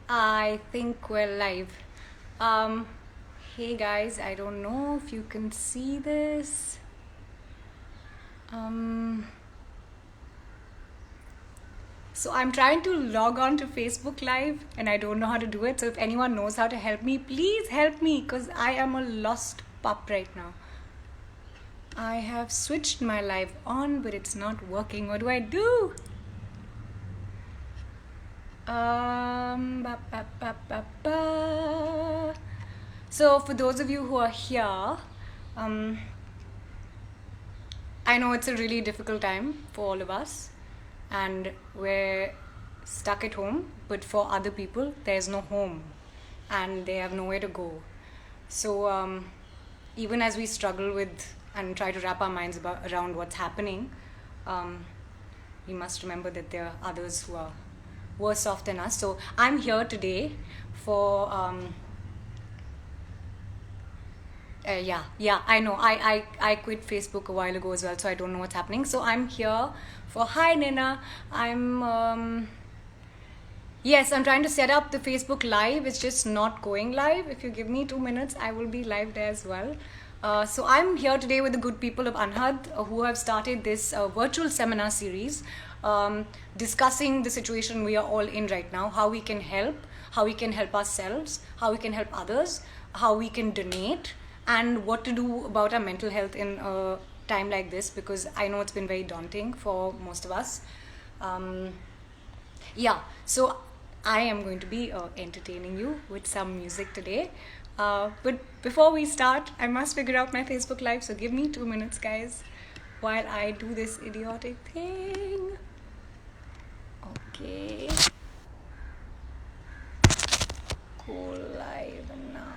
I think we're live. Um, hey guys, I don't know if you can see this. Um, so I'm trying to log on to Facebook Live and I don't know how to do it. So if anyone knows how to help me, please help me because I am a lost pup right now. I have switched my live on, but it's not working. What do I do? Ba, ba, ba, ba, ba. So for those of you who are here, I know it's a really difficult time for all of us, and we're stuck at home, but for other people, there's no home and they have nowhere to go. So, even as we struggle with and try to wrap our minds around what's happening, we must remember that there are others who are worse off than us. So, I'm here today for. Yeah, I know. I quit Facebook a while ago as well, so I don't know what's happening. So I'm here for hi Nina. Yes, I'm trying to set up the Facebook Live. It's just not going live. If you give me 2 minutes, I will be live there as well. So I'm here today with the good people of Anhad who have started this virtual seminar series discussing the situation we are all in right now, how we can help ourselves, how we can help others, how we can donate, and what to do about our mental health in a time like this, because I know it's been very daunting for most of us. So I am going to be entertaining you with some music today. But before we start, I must figure out my Facebook Live, so give me 2 minutes, guys, while I do this idiotic thing. Okay. Go live now.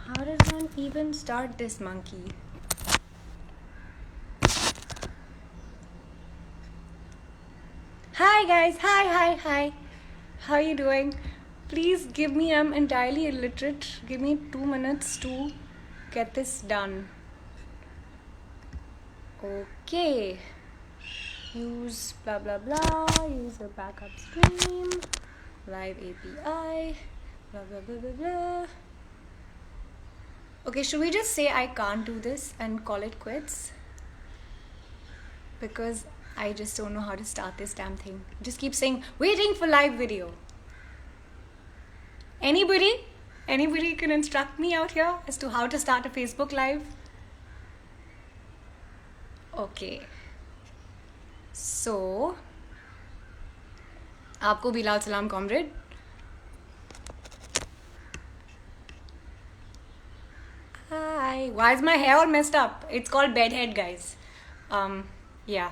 How does one even start this monkey? Hi guys, hi. How are you doing? Please give me, I'm entirely illiterate. Give me 2 minutes to get this done. Okay. Use blah blah blah, use a backup stream, live API, blah blah blah blah blah. Okay, should we just say I can't do this and call it quits? Because I just don't know how to start this damn thing. Just keep saying, waiting for live video. Anybody can instruct me out here as to how to start a Facebook Live? Okay. So, आपको भी लाल सलाम comrade. Hi. Why is my hair all messed up? It's called bedhead, guys. Yeah.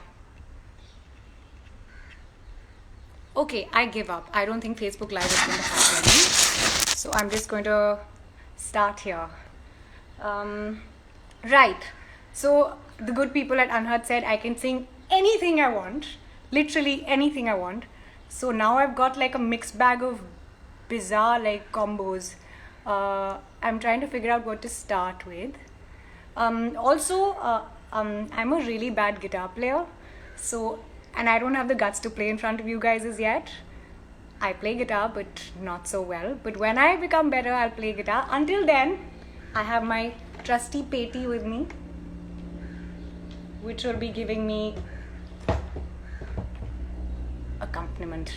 Okay, I give up. I don't think Facebook Live is going to happen. So I'm just going to start here. Right. So the good people at Anhad said I can sing anything I want. Literally anything I want. So now I've got like a mixed bag of bizarre like combos. I'm trying to figure out what to start with. I'm a really bad guitar player. So, and I don't have the guts to play in front of you guys as yet. I play guitar, but not so well. But when I become better, I'll play guitar. Until then, I have my trusty Peti with me, which will be giving me accompaniment.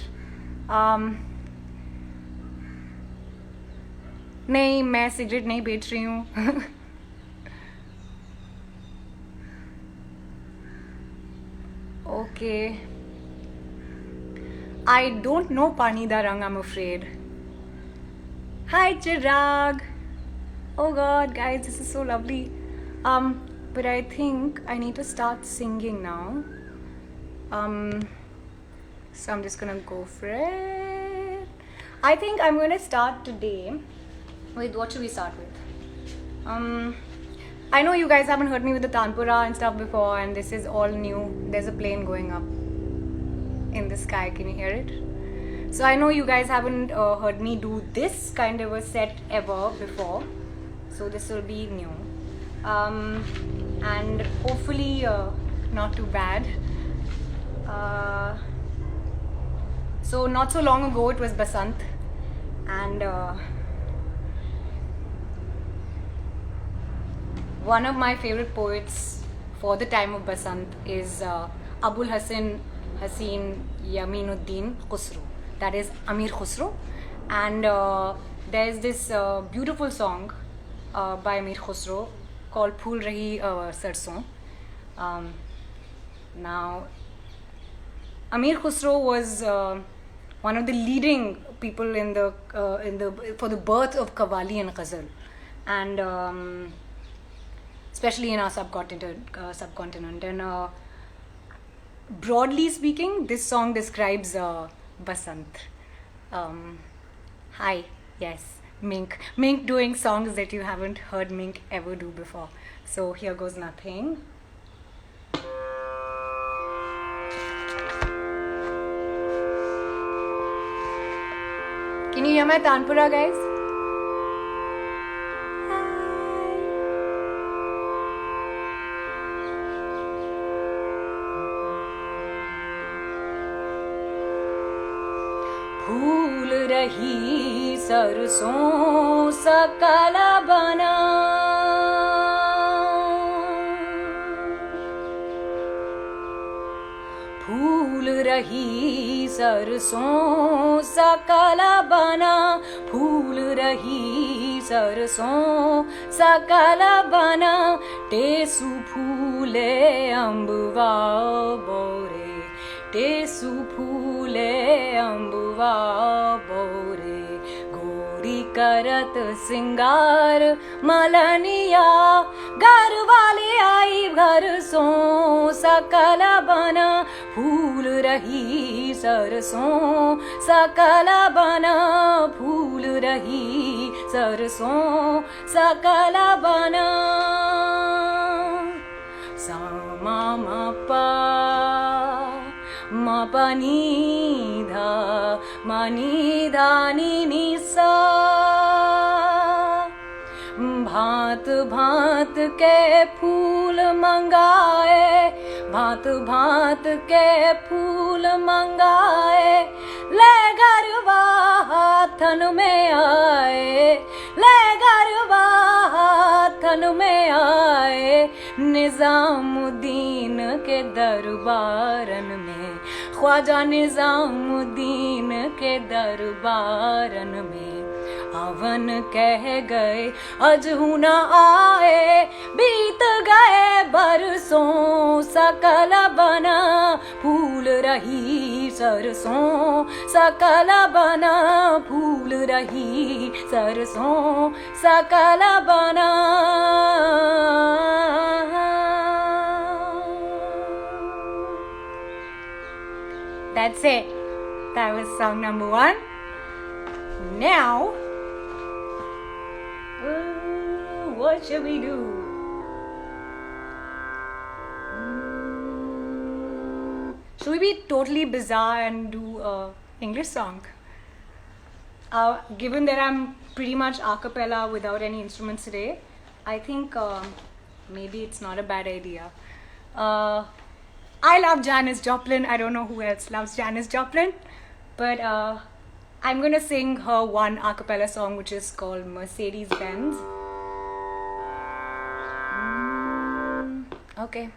नहीं, मैं cigarette नहीं बेच रही हूँ. Okay. I don't know Pani Da Rang, I'm afraid. Hi, Chirag. Oh God, guys, this is so lovely. But I think I need to start singing now. So I'm just gonna go for it. I think I'm gonna start today with, what should we start with? I know you guys haven't heard me with the Tanpura and stuff before, and this is all new. There's a plane going up in the sky. Can you hear it? So I know you guys haven't heard me do this kind of a set ever before. So this will be new. and hopefully not too bad. So not so long ago it was Basant, and one of my favorite poets for the time of Basant is Abul Hassan Yaminuddin Khusro. That is Amir Khusro. And there's this beautiful song by Amir Khusro called Phool Rahi Sarson. Now, Amir Khusro was one of the leading people for the birth of Qawwali and Ghazal, and especially in our subcontinent. And broadly speaking, this song describes Basant. Hi, yes, Mink. Mink doing songs that you haven't heard Mink ever do before. So here goes nothing. Can you hear my Tanpura, guys? फूल रही सरसों सा काला बना, फूल रही सरसों सा काला बना, फूल रही सरसों सा काला बना, टेसु फूले अम्बवा बोरे, टेसु फूले अम्बवा बोरे, गोरी करत सिंगार मलनिया, घर वाले आई घर सो सकल बना, फूल रही सरसों सकल बना, फूल रही सरसों सकल बना, सामा मपा मपनी धा मनी धानी निसा, भांत भांत के फूल मंगाए, भांत भांत के फूल मंगाए, ले गरबा हाथन में आए, ले गरबा हाथन में आए, निजामुद्दीन के दरबारन में, ख्वाजा निजामुद्दीन के दरबारन में, अवन कह गए अजहू न आए, बीत गए बरसों सकल बना, फूल रही सरसों सकल बना, फूल रही सरसों सकल बना. That's it. That was song number 1. Now, what should we do? Should we be totally bizarre and do an English song? Given that I'm pretty much a cappella without any instruments today, I think maybe it's not a bad idea. I love Janis Joplin. I don't know who else loves Janis Joplin, but I'm gonna sing her one a cappella song, which is called Mercedes Benz. Okay.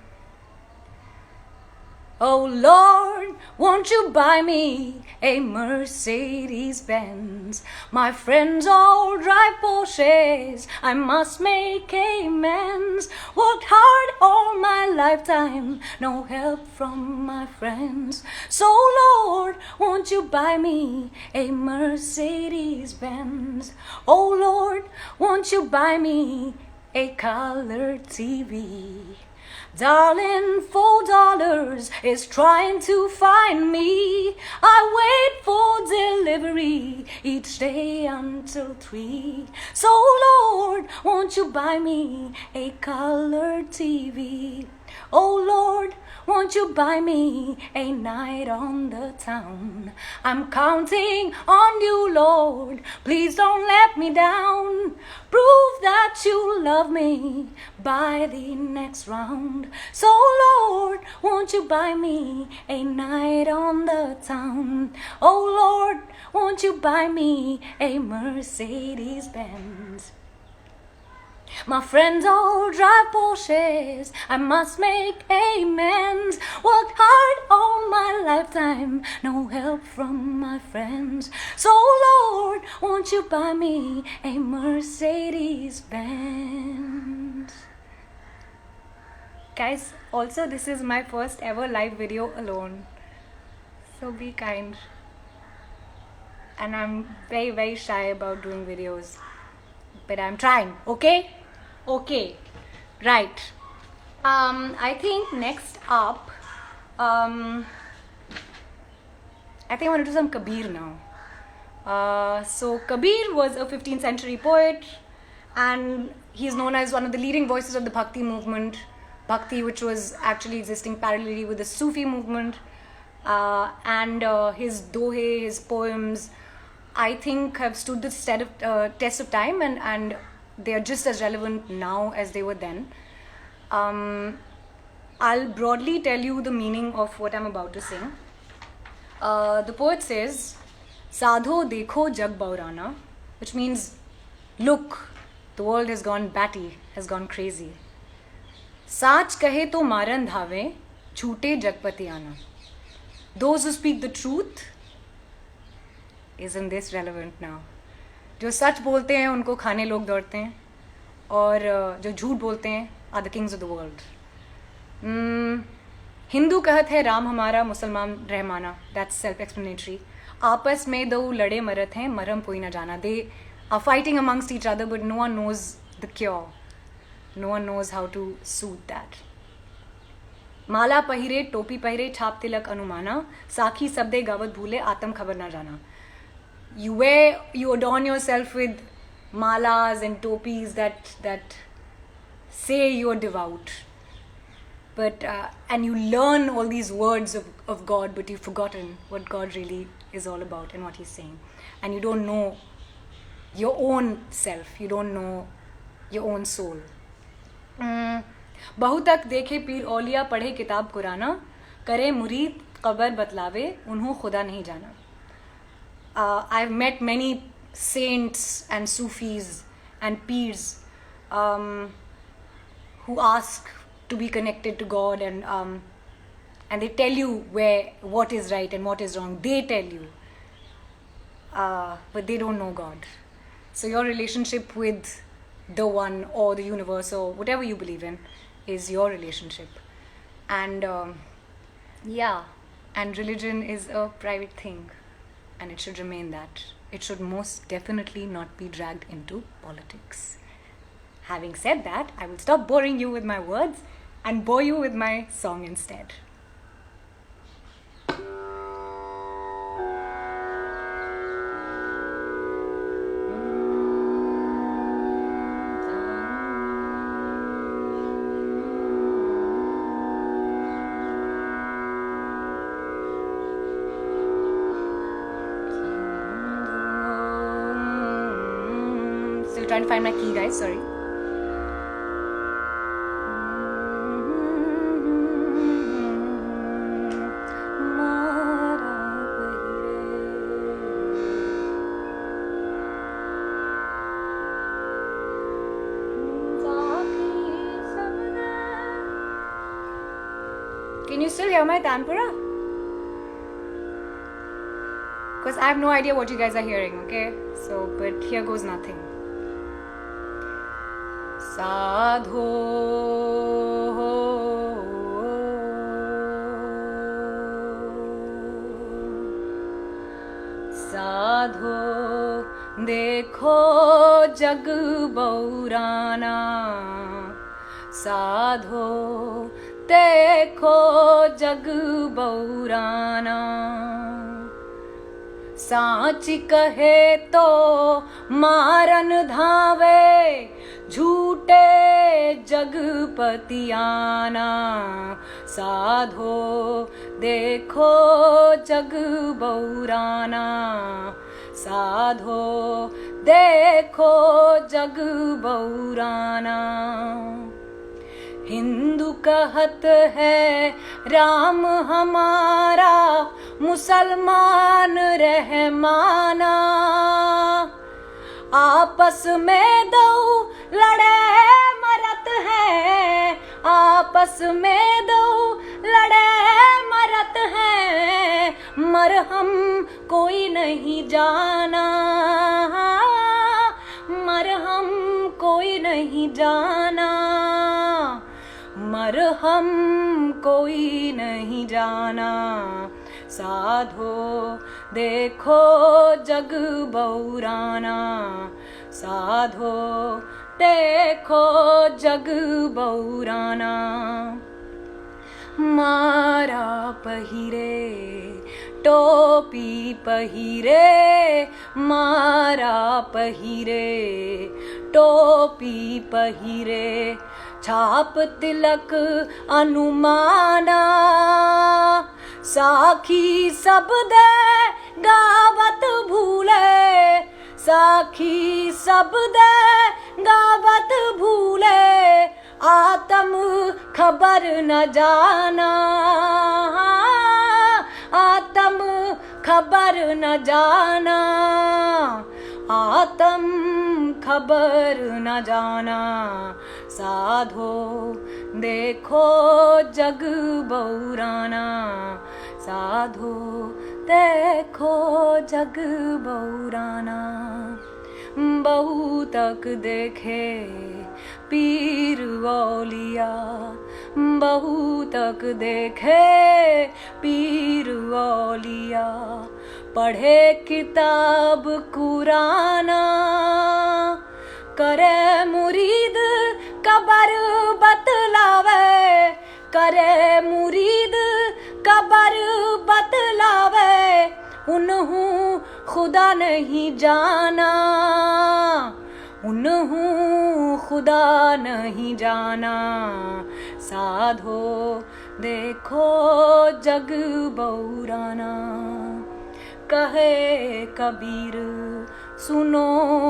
Oh Lord, won't you buy me a Mercedes Benz? My friends all drive Porsches, I must make amends. Worked hard all my lifetime, no help from my friends. So Lord, won't you buy me a Mercedes Benz? Oh Lord, won't you buy me a color TV? Darling, $4 is trying to find me. I wait for delivery each day until 3. So Lord, won't you buy me a color TV? Oh Lord, won't you buy me a night on the town? I'm counting on you, Lord, please don't let me down. Prove that you love me by the next round. So Lord, won't you buy me a night on the town? Oh Lord, won't you buy me a Mercedes Benz? My friends all drive Porsches, I must make amends. Worked hard all my lifetime, no help from my friends. So Lord, won't you buy me a Mercedes Benz? Guys, also this is my first ever live video alone, so be kind. And I'm very, very shy about doing videos, but I'm trying, okay? Okay, right. I think next up, I think I want to do some Kabir now. So Kabir was a 15th century poet, and he is known as one of the leading voices of the Bhakti movement. Bhakti, which was actually existing parallelly with the Sufi movement. And his dohe, his poems, I think have stood the test of time, and they are just as relevant now as they were then. I'll broadly tell you the meaning of what I'm about to sing. The poet says, Sadho dekho jag baurana, which means, look, the world has gone batty, has gone crazy. Saach kahe to maran dhave, chhoote jagpati aana. Those who speak the truth, isn't this relevant now? जो सच बोलते हैं उनको खाने लोग दौड़ते हैं, और जो झूठ बोलते हैं are the kings of the world. Hindu कहत है राम हमारा, मुसलमान रहमाना. That's self-explanatory. आपस में दो लड़े मरत हैं, मरम कोई ना जाना. They are fighting amongst each other, but no one knows the cure. No one knows how to soothe that. माला पहिरे, टोपी पहिरे, छाप तिलक अनुमाना. साखी सबदे गावत भूले, आत्म खबर ना जाना. You adorn yourself with malas and topis that say you're devout, but and you learn all these words of God, but you've forgotten what God really is all about and what He's saying, and you don't know your own self, you don't know your own soul. बहुतक देखे पीर औलिया, पढ़े किताब कुराना, करे मुरीद cover बतलावे, उन्हों खुदा नहीं जाना. I've met many saints and Sufis and peers who ask to be connected to God, and they tell you what is right and what is wrong. They tell you, but they don't know God. So your relationship with the One or the universe or whatever you believe in is your relationship, and and religion is a private thing. And it should remain that. It should most definitely not be dragged into politics. Having said that, I will stop boring you with my words and bore you with my song instead. Still trying to find my key, guys, sorry. Can you still hear my tanpura? Because I have no idea what you guys are hearing, okay? So, but here goes nothing. Sadho Sadho dekho jag baurana, Sadho देखो जग बौराना. साच कहे तो मारन धावे, झूठे जग पतियाना, साधो देखो जग बौराना, साधो देखो जग बौराना। हिंदू कहत है राम हमारा, मुसलमान रहमाना, आपस में दो लड़े मरत हैं, आपस में दो लड़े मरत हैं, मरहम कोई नहीं जाना, मरहम कोई नहीं जाना, मरहम कोई नहीं जाना। साधो देखो जग बौराना, साधो देखो जग बौराना। मारा पहिरे टोपी पहिरे, मारा पहिरे टोपी पहिरे, छाप तिलक अनुमाना, साखी सब दे गावत भूले, साखी सब दे गावत भूले, आत्म खबर न जाना, आत्म खबर न जाना, आत्म खबर न जाना। साधो देखो जग बौराना, साधो देखो जग बौराना। बहू तक देखे पीर औलिया, बहू तक देखे पीर औलिया, पढ़े किताब कुराना, करे मुरीद कबर बतलावे, करे मुरीद कबर बतलावे, उन्हू खुदा नहीं जाना, उन्हू खुदा नहीं जाना। साधो देखो जग बौराना, कहे कबीर सुनो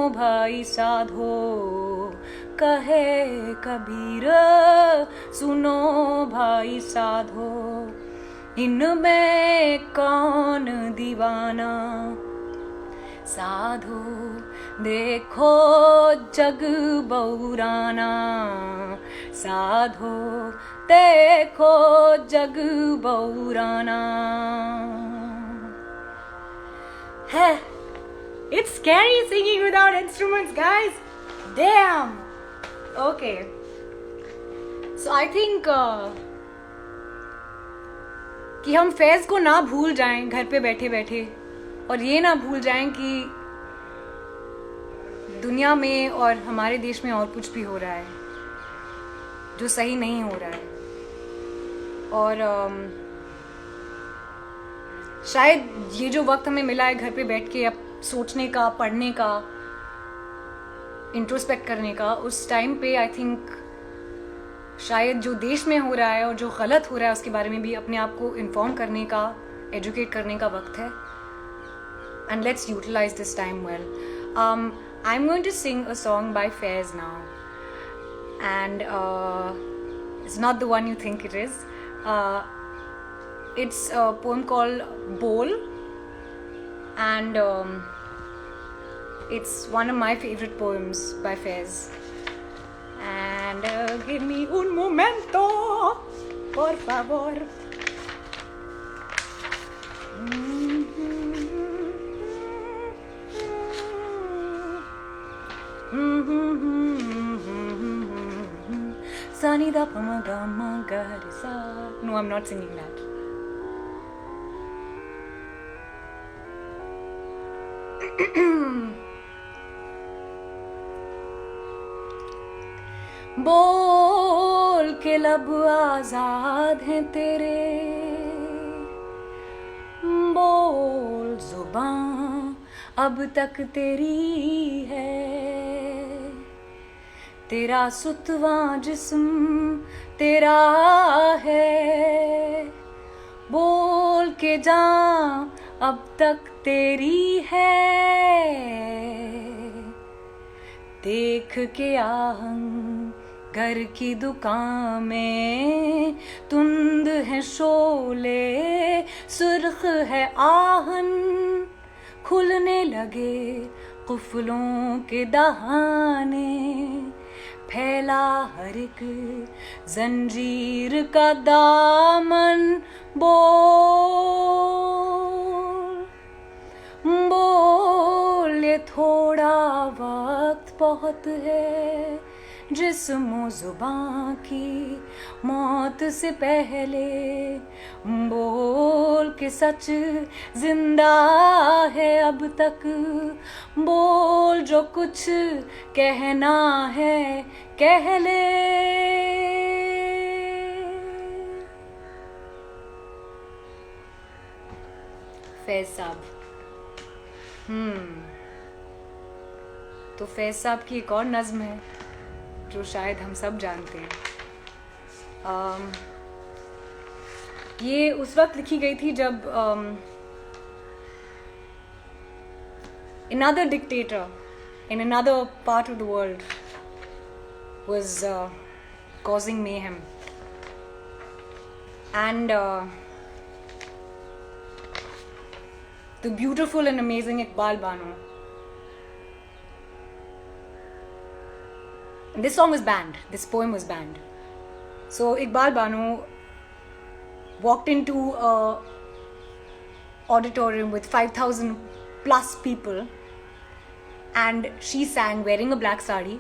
भाई साधो, कहे कबीर सुनो भाई साधो, इनमें कौन दीवाना। साधो देखो जग बौराना, साधो देखो जग बौराना। है It's scary singing without instruments, guys. Damn. Okay. So I think कि हम फैज़ को ना भूल जाएं घर पे बैठे बैठे, और ये ना भूल जाएं कि दुनिया में और हमारे देश में और कुछ भी हो रहा है जो सही नहीं हो रहा है। और शायद ये जो वक्त हमें मिला है घर पे बैठ के अब सोचने का, पढ़ने का, इंट्रोस्पेक्ट करने का, उस टाइम पे आई थिंक शायद जो देश में हो रहा है और जो गलत हो रहा है उसके बारे में भी अपने आप को इन्फॉर्म करने का, एजुकेट करने का वक्त है। And let's utilize this time well. I am going to sing a song by Faiz now, and it's not the one you think it is. It's a poem called Bowl, and it's one of my favorite poems by Faiz. And give me un momento, por favor. Sani da pa ma ga ma ga re sa. No, I'm not singing that. बोल के लब आजाद हैं तेरे, बोल जुबां अब तक तेरी है, तेरा सुतवा जिस्म तेरा है, बोल के जा अब तक तेरी है, देख के आहंग घर की दुकान में तुंद है शोले, सुर्ख है आहन, खुलने लगे कुफलों के दहाने, फैला हर एक जंजीर का दामन, बोल बोल ये थोड़ा वक्त बहुत है, जिस्म जुबां की मौत से पहले, बोल के सच जिंदा है अब तक, बोल जो कुछ कहना है कह ले। फैज साहब। तो फैज साहब की एक और नज़्म है जो शायद हम सब जानते हैं। ये उस वक्त लिखी गई थी जब another dictator in another part of the world was causing mayhem, and the beautiful and amazing Iqbal Bano. And this song was banned. This poem was banned. So Iqbal Bano walked into a auditorium with 5,000 plus people, and she sang wearing a black sari,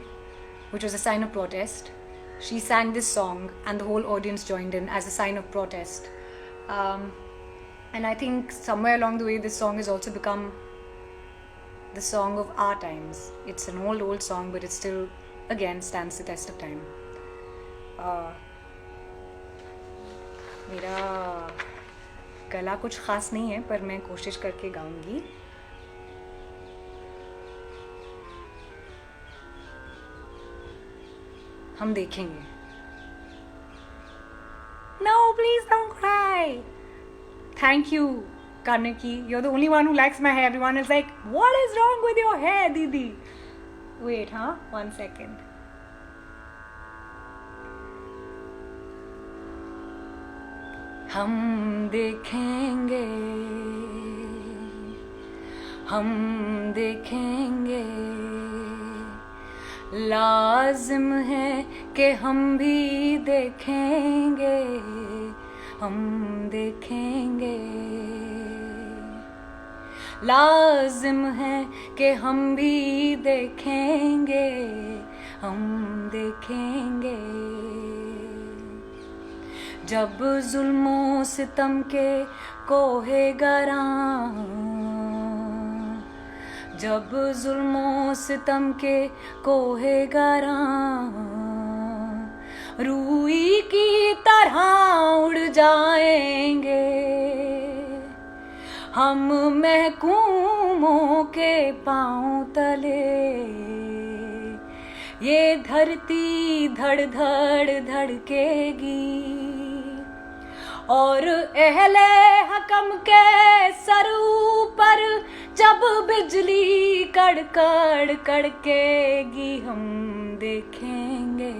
which was a sign of protest. She sang this song and the whole audience joined in as a sign of protest. And I think somewhere along the way this song has also become the song of our times. It's an old song, but it still again stands the test of time. मेरा गला कुछ खास नहीं है, पर मैं कोशिश करके गाऊंगी। हम देखेंगे। No, please don't cry. Thank you, Kanaki. You're the only one who likes my hair. Everyone is like, what is wrong with your hair, Didi? Wait, 1 second. हम देखेंगे, हम देखेंगे, लाजिम है कि हम भी देखेंगे, हम देखेंगे, लाजिम है कि हम भी देखेंगे, हम देखेंगे, जब जुल्मों सितम के कोहे गरां, जब जुल्मों सितम के कोहे गरां, रूई की तरह उड़ जाएंगे, हम महकूमों के पांव तले, ये धरती धड़ धड़ धड़केगी, और अहले हकम के सर ऊपर जब बिजली कड़कड़ कड़केगी, हम देखेंगे,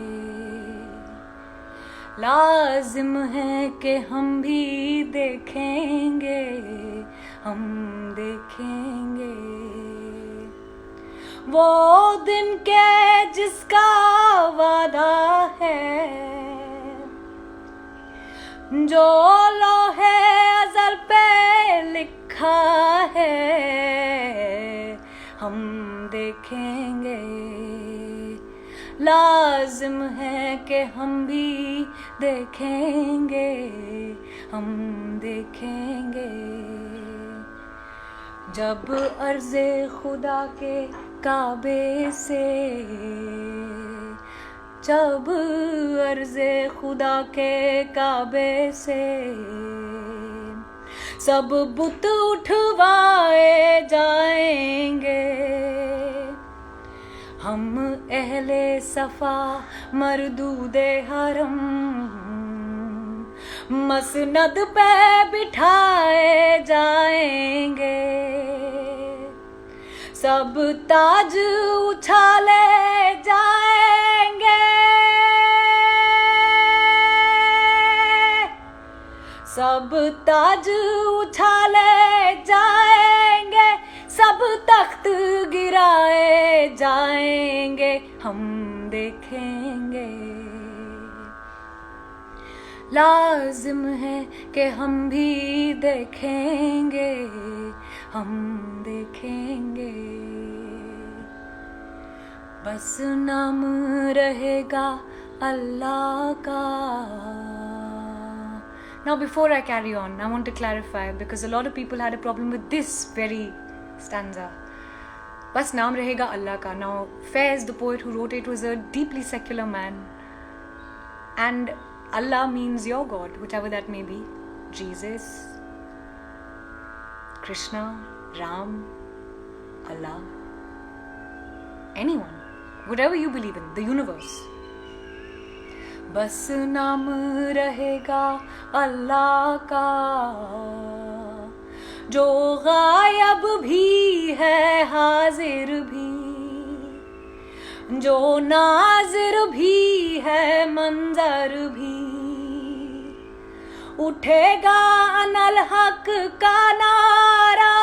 लाजिम है कि हम भी देखेंगे, हम देखेंगे, वो दिन के जिसका वादा है, जो लोहे अज़ल पे लिखा है, हम देखेंगे, लाजिम है कि हम भी देखेंगे, हम देखेंगे, जब अर्ज़े खुदा के काबे से, जब अर्ज़े खुदा के काबे से सब बुत उठवाए जाएंगे, हम अहले सफा मरदूदे हरम मसनद पे बिठाए जाएंगे, सब ताज उछाले जाएंगे, सब ताज उछाले जाएंगे, सब तख्त गिराए जाएंगे, हम देखेंगे। लाजिम है कि हम भी देखेंगे, हम देखेंगे। बस नाम रहेगा अल्लाह का. Now before I carry on, I want to clarify because a lot of people had a problem with this very stanza. Bas naam rahega Allah ka. Now Faiz, the poet who wrote it, was a deeply secular man, and Allah means your God, whichever that may be. Jesus, Krishna, Ram, Allah, anyone, whatever you believe in, the universe. बस नाम रहेगा अल्लाह का, जो गायब भी है हाजिर भी, जो नाजिर भी है मंजर भी, उठेगा अनल हक का नारा,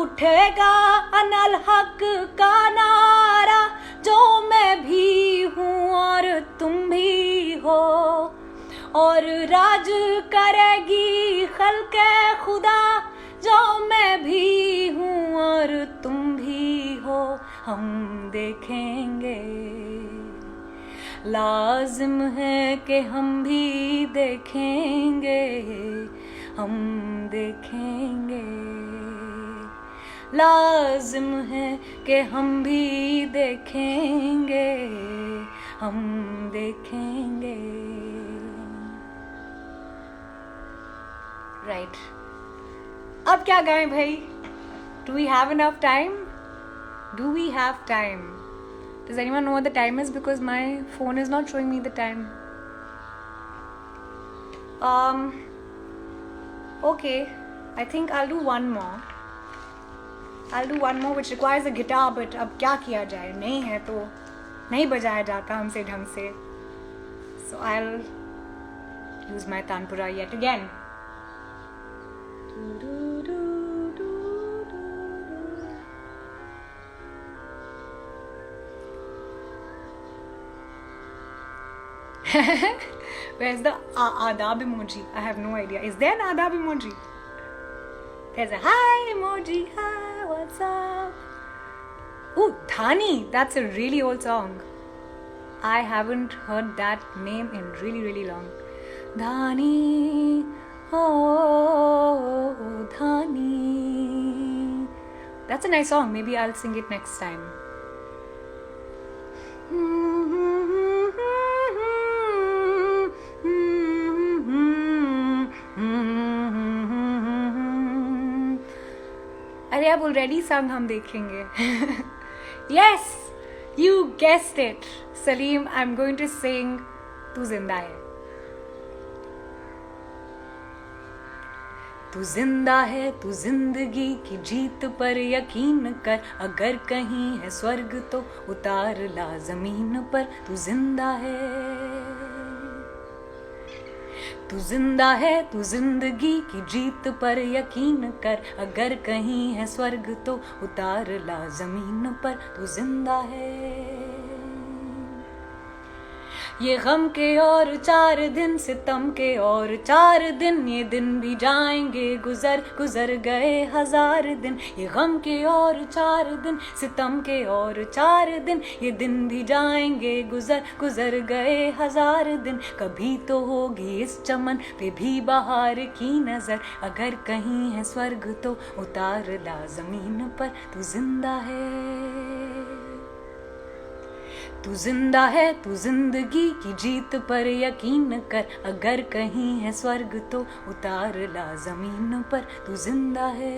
उठेगा अनल हक का नारा, जो मैं भी हूँ और तुम भी हो, और राज करेगी खल्क़े खुदा, जो मैं भी हूँ और तुम भी हो, हम देखेंगे। लाजिम है कि हम भी देखेंगे, हम देखेंगे। लाजिम है कि हम भी देखेंगे, हम देखेंगे। राइट, अब क्या गाएं भाई? Do we have enough time? Do we have time? Does anyone know what the time is? Because my phone is not showing me the time. Okay, I think I'll do one more. I'll do one more which requires a guitar, but अब क्या किया जाए, नहीं है तो नहीं बजाया जाता हमसे ढंग से. So I'll use my tanpura yet again. Where's the adab emoji? I have no idea. Is there an adab emoji? There's a hi emoji. Hi, what's up? Ooh, Dhani. That's a really old song. I haven't heard that name in really, really long. Dhani. Oh, Dhani. That's a nice song. Maybe I'll sing it next time. अरे अब already sung हम देखेंगे. Yes, you guessed it. Salim, I'm going to sing तू जिंदा है. तू जिंदा है, तू जिंदगी की जीत पर यकीन कर, अगर कहीं है स्वर्ग तो उतार ला जमीन पर. तू जिंदा है, तू जिंदा है, तू जिंदगी की जीत पर यकीन कर, अगर कहीं है स्वर्ग तो उतार ला जमीन पर. तू जिंदा है. ये गम के और 4 दिन, सितम के और 4 दिन, ये दिन भी जाएंगे गुजर, गुजर गए 1000 दिन. ये गम के और 4 दिन, सितम के और 4 दिन, ये दिन भी जाएंगे गुजर, गुजर गए 1000 दिन. कभी तो होगी इस चमन पे भी बहार की नजर, अगर कहीं है स्वर्ग तो उतार ला जमीन पर. तू जिंदा है, तू जिंदा है, तू जिंदगी की जीत पर यकीन कर, अगर कहीं है स्वर्ग तो उतार ला जमीन पर, तू जिंदा है।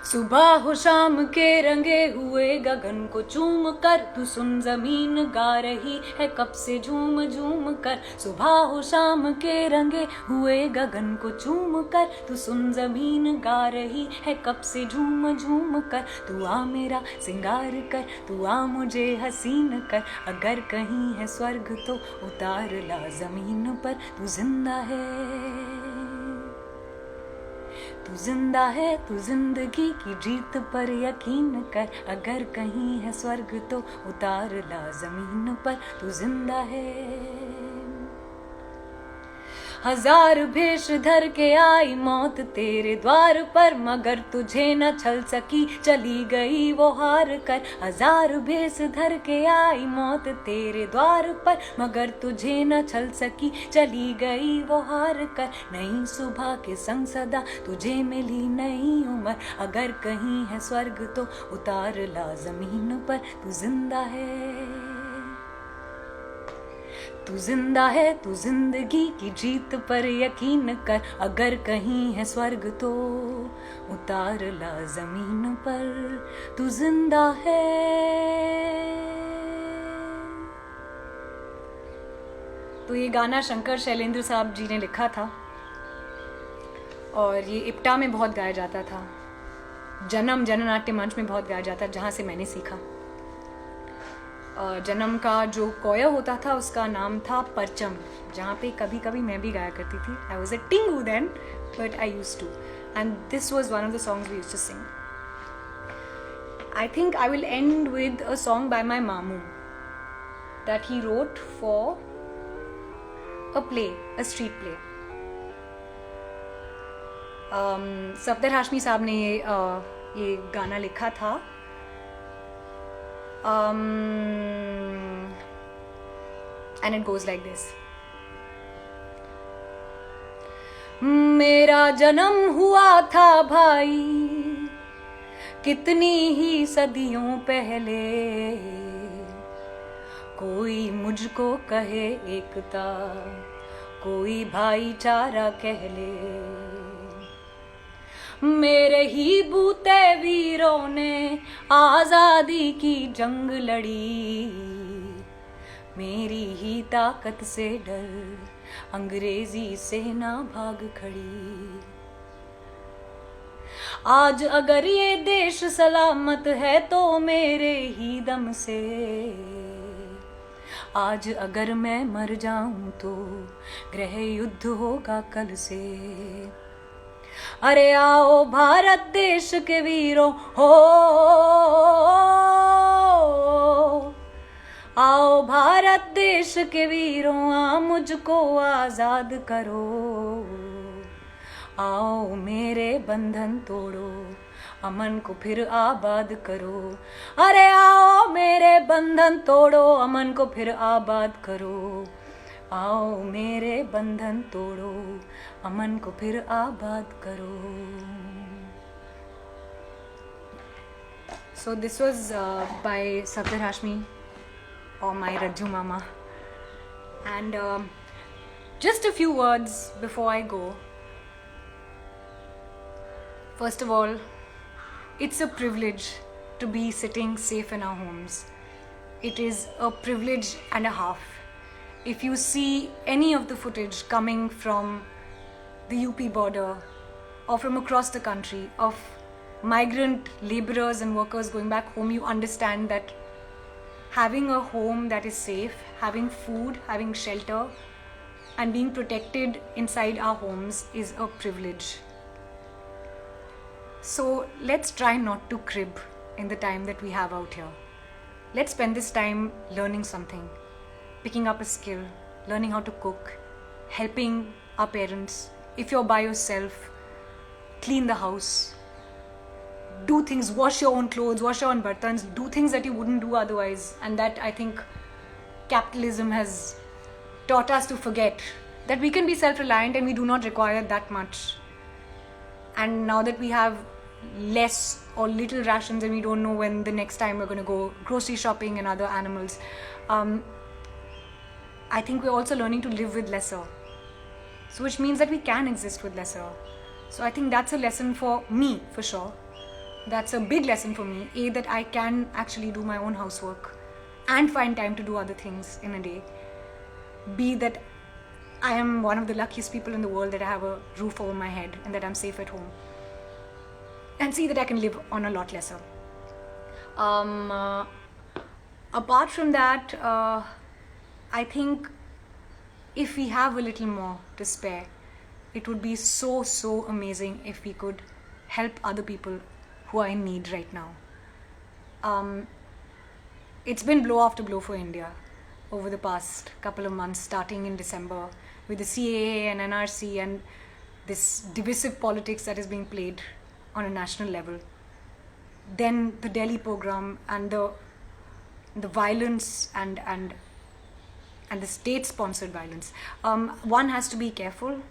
सुबह हो शाम के रंगे हुए गगन को चूम कर, तू सुन जमीन गा रही है कब से झूम झूम कर। सुबह हो शाम के रंगे हुए गगन को चूम कर, तू सुन जमीन गा रही है कब से झूम झूम कर। तू आ मेरा सिंगार कर, तू आ मुझे हसीन कर, अगर कहीं है स्वर्ग तो उतार ला जमीन पर, तू जिंदा है। तू जिंदा है, तू जिंदगी की जीत पर यकीन कर, अगर कहीं है स्वर्ग तो उतार ला जमीन पर, तू जिंदा है। हजार भेष धर के आई मौत तेरे द्वार पर, मगर तुझे न छल सकी चली गई वो हार कर। हजार भेष धर के आई मौत तेरे द्वार पर, मगर तुझे न छल सकी चली गई वो हार कर। नई सुबह के संग सदा तुझे मिली नई उम्र, अगर कहीं है स्वर्ग तो उतार ला जमीन पर, तू जिंदा है। तू जिंदा है, तू जिंदगी की जीत पर यकीन कर, अगर कहीं है स्वर्ग तो उतार ला जमीन पर, तू जिंदा है। तो ये गाना शंकर शैलेंद्र साहब जी ने लिखा था और ये इप्टा में बहुत गाया जाता था, जननाट्य मंच में बहुत गाया जाता, जहाँ से मैंने सीखा। जन्म का जो कोया होता था उसका नाम था परचम, जहाँ पे कभी कभी मैं भी गाया करती थी। आई वॉज अ टिंगू then, but I used to, and this was one of the songs we used to sing. I think I will end with a song by my Mamu that he wrote for a play, a street play. Safdar Hashmi साहब ने ये गाना लिखा था। And it goes like this. मेरा जन्म हुआ था भाई कितनी ही सदियों पहले, कोई मुझको कहे एकता, कोई भाईचारा कह ले। मेरे ही बूते वीरों ने आजादी की जंग लड़ी, मेरी ही ताकत से डर अंग्रेजी सेना भाग खड़ी। आज अगर ये देश सलामत है तो मेरे ही दम से, आज अगर मैं मर जाऊं तो गृह युद्ध होगा कल से। अरे आओ भारत देश के वीरों हो, आओ भारत देश के वीरों, आ मुझको आजाद करो। आओ मेरे बंधन तोड़ो, अमन को फिर आबाद करो। अरे आओ मेरे बंधन तोड़ो, अमन को फिर आबाद करो। आओ मेरे बंधन तोड़ो, अमन को फिर आबाद करो। So this was by Safdar Hashmi or my Rajju Mama, and just a few words before I go. First of all, it's a privilege to be sitting safe in our homes. It is a privilege and a half. If you see any of the footage coming from the UP border or from across the country of migrant laborers and workers going back home, you understand that having a home that is safe, having food, having shelter, and being protected inside our homes is a privilege. So let's try not to crib in the time that we have out here. Let's spend this time learning something, picking up a skill, learning how to cook, helping our parents. If you're by yourself, clean the house, do things, wash your own clothes, wash your own bartans, do things that you wouldn't do otherwise, and that I think capitalism has taught us to forget, that we can be self-reliant and we do not require that much. And now that we have less or little rations and we don't know when the next time we're going to go grocery shopping and other animals. I think we're also learning to live with lesser. So which means that we can exist with lesser. So I think that's a lesson for me, for sure. That's a big lesson for me. A, that I can actually do my own housework and find time to do other things in a day. B, that I am one of the luckiest people in the world that I have a roof over my head and that I'm safe at home. And C, that I can live on a lot lesser. Apart from that, I think if we have a little more to spare, it would be so amazing if we could help other people who are in need right now. It's been blow after blow for India over the past couple of months, starting in December with the CAA and NRC and this divisive politics that is being played on a national level. Then the Delhi program and the violence and the state-sponsored violence. One has to be careful,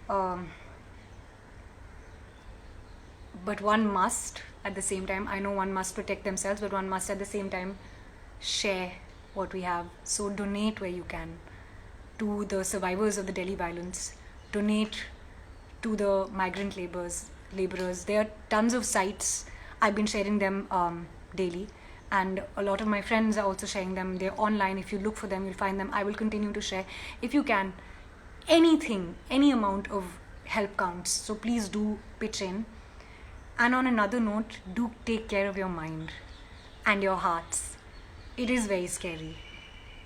but one must at the same time. I know one must protect themselves, but one must at the same time share what we have. So donate where you can to the survivors of the Delhi violence. Donate to the migrant laborers. There are tons of sites. I've been sharing them daily. And a lot of my friends are also sharing them. They're online. If you look for them, you'll find them. I will continue to share. If you can, anything, any amount of help counts. So please do pitch in. And on another note, do take care of your mind and your hearts. It is very scary,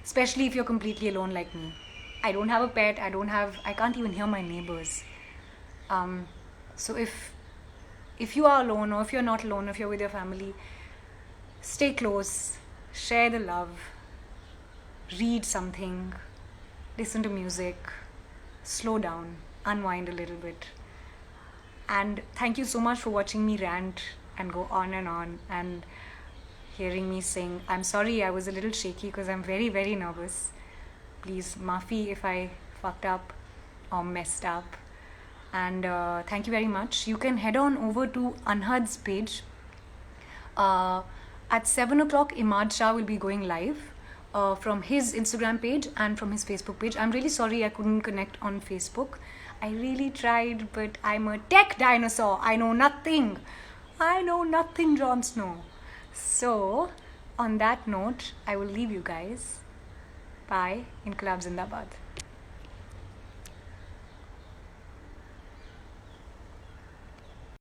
especially if you're completely alone like me. I don't have a pet. I can't even hear my neighbors. So if you are alone, or if you're not alone, if you're with your family, stay close, share the love, read something, listen to music, slow down, unwind a little bit. And thank you so much for watching me rant and go on and hearing me sing. I'm sorry I was a little shaky because I'm very nervous. Please, maafi if I fucked up or messed up. And thank you very much. You can head on over to Anhad's page. At 7 o'clock, Imad Shah will be going live from his Instagram page and from his Facebook page. I'm really sorry I couldn't connect on Facebook. I really tried, but I'm a tech dinosaur. I know nothing, Jon Snow. So, on that note, I will leave you guys. Bye. Inqilab Zindabad.